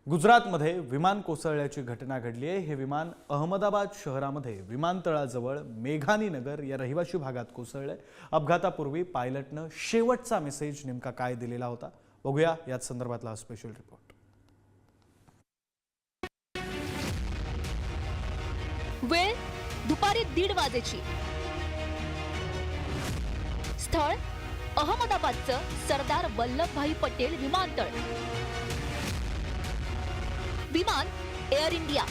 गुजरातमध्ये विमान कोसळल्याची घटना घडली आहे। हे विमान अहमदाबाद शहरामध्ये विमानतळाजवळ मेघानी नगर या रहिवासी भागात कोसळले। अपघातापूर्वी पायलटने शेवटचा मेसेज नेमका काय दिलेला होता बघूया याच संदर्भातला स्पेशल रिपोर्ट। वेळ दुपारी 1:30 वाजेची। स्थळ अहमदाबादचं सरदार वल्लभभाई पटेल विमानतळ। विमान एअर इंडिया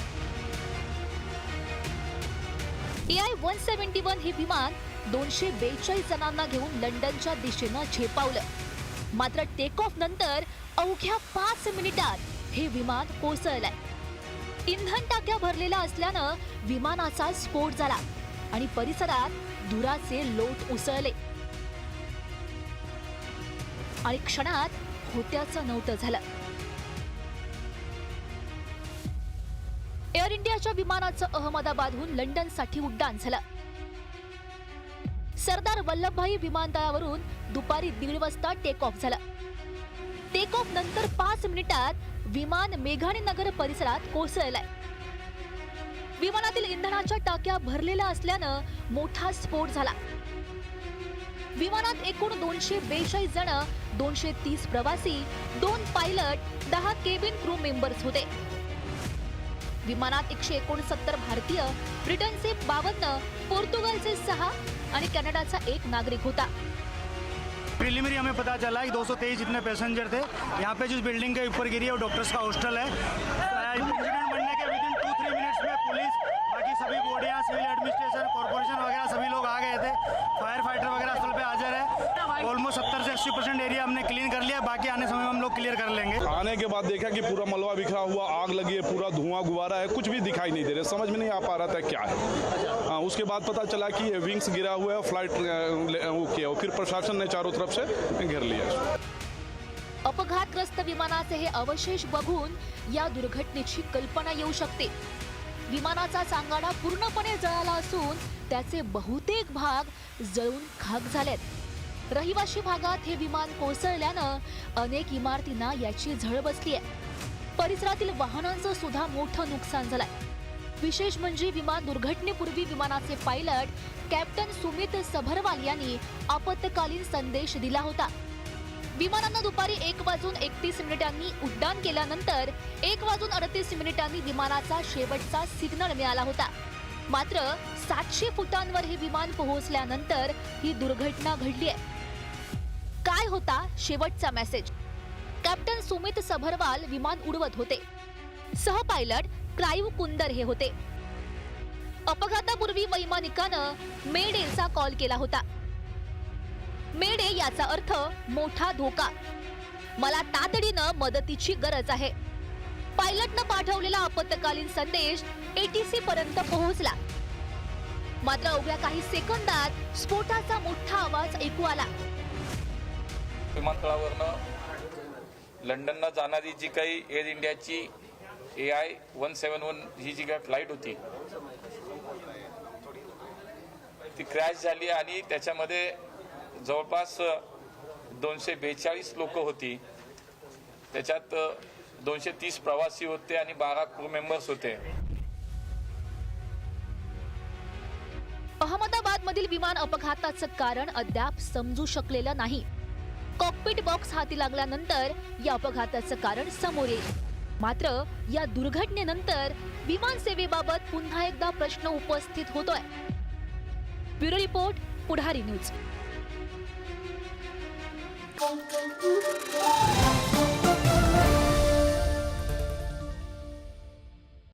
AI-171 हे विमान 242 जणांना घेऊन लंडनच्या दिशेने झेपावलं। मात्र टेक ऑफ नंतर अवघ्या 5 मिनिटात हे विमान कोसळलंय। इंधन टाक्या भरलेल्या असल्यानं विमानाचा स्फोट झाला आणि परिसरात धुराचे लोट उसळले आणि क्षणात होत्याचं नव्हतं झालं। एअर इंडियाच्या विमानाचं अहमदाबादहून लंडनसाठी उड्डाण झालं। सरदार वल्लभभाई विमानतळावरून दुपारी 1:30 वाजता टेक ऑफ झालं। टेक ऑफ नंतर 5 मिनिटात विमान मेघानी नगर परिसरात कोसळलंय। विमानातील इंधनाच्या टाक्या भरलेल्या असल्यानं मोठा स्फोट झाला। विमानात एकूण 242 जण, 230 प्रवासी, 2 पायलट, 10 केबिन क्रू मेंबर्स होते। विमानात 169 भारतीय, ब्रिटनचे 52, पोर्तुगालचे 6 आणि कॅनडाचा 1 नागरिक होता। प्रीलिमिनरी हमें पता चला कि 223 जितने पैसेंजर थे। यहाँ पे जिस बिल्डिंग के ऊपर गिरी है वो डॉक्टर्स का हॉस्टल है। इंसिडेंट बनने के विदिन 2-3 मिनट्स में पुलिस, बाकी सभी बॉडियाँ, सिविल एडमिनिस्ट्रेशन, कॉर्पोरेशन वगैरह सभी लोग आ गए थे। फायर फाइटर वगैरह स्थल पे हाजिर है। ऑलमोस्ट 70 से 80% एरिया हमने क्लीन कर लिया, बाकी आने समय हम लोग क्लियर कर लेंगे। आने के बाद देखा कि पूरा मलबा बिखरा हुआ, आग लगी है, पूरा धुआं गुब्बारा है, कुछ भी दिखाई नहीं दे रहा, समझ में नहीं आ पा रहा था क्या है। हाँ, उसके बाद पता चला कि ये विंग्स गिरा हुआ है, फ्लाइट वो किया, फिर प्रशासन ने चारों तरफ से घेर लिया। अपघातग्रस्त विमानाचे हे अवशेष बघून या दुर्घटनेची कल्पना येऊ शकते। विमानाचा सांगाडा पूर्णपणे जळाला असून त्याचे बहुतेक भाग जळून खाक झालेत। रहिवासी भागात हे विमान कोसळल्यानं अनेक इमारतींना याची झळ बसली आहे। परिसरातील वाहनांचं सुद्धा मोठं नुकसान झालंय। विशेष म्हणजे विमान दुर्घटनेपूर्वी विमानाचे पायलट कॅप्टन सुमित सबरवाल यांनी आपत्कालीन संदेश दिला होता। विमानानं दुपारी 1:31 उड्डाण केल्यानंतर 1:38 विमानाचा शेवटचा सिग्नल मिळाला होता। मात्र 700 फुटांवर हे विमान पोहोचल्यानंतर ही दुर्घटना घडली आहे। काय होता शेवटचा मेसेज? कॅप्टन सुमित सबरवाल विमान उडवत होते। सहपायलट क्राईव्ह कुंदर हे होते। अपघातापूर्वी वैमानिकानं मेडेचा कॉल केला होता। मेडे याचा अर्थ मोठा धोका, मला तातडीनं मदतीची गरज आहे। पायलटनं पाठवलेला आपत्कालीन संदेश ATC पर्यंत पोहोचला। मात्र अवघ्या काही सेकंदात स्फोटाचा मोठा आवाज ऐकू आला। विमानतळावरनं लंडनला जाणारी जी काही एअर इंडियाची AI-171 ही जी काही फ्लाईट होती ती क्रॅश झाली आणि त्याच्यामध्ये जवळपास 242 लोक होती। त्याच्यात 230 प्रवासी होते आणि 12 क्रू मेंबर्स होते। अहमदाबादमधील विमान अपघाताचं कारण अद्याप समजू शकलेलं नाही। कॉकपिट बॉक्स हाती लागल्यानंतर या अपघाताचं कारण समोर येईल। मात्र या दुर्घटनेनंतर विमान सेवेबाबत पुन्हा एकदा प्रश्न उपस्थित होतोय। ब्युरो रिपोर्ट, पुढारी न्यूज।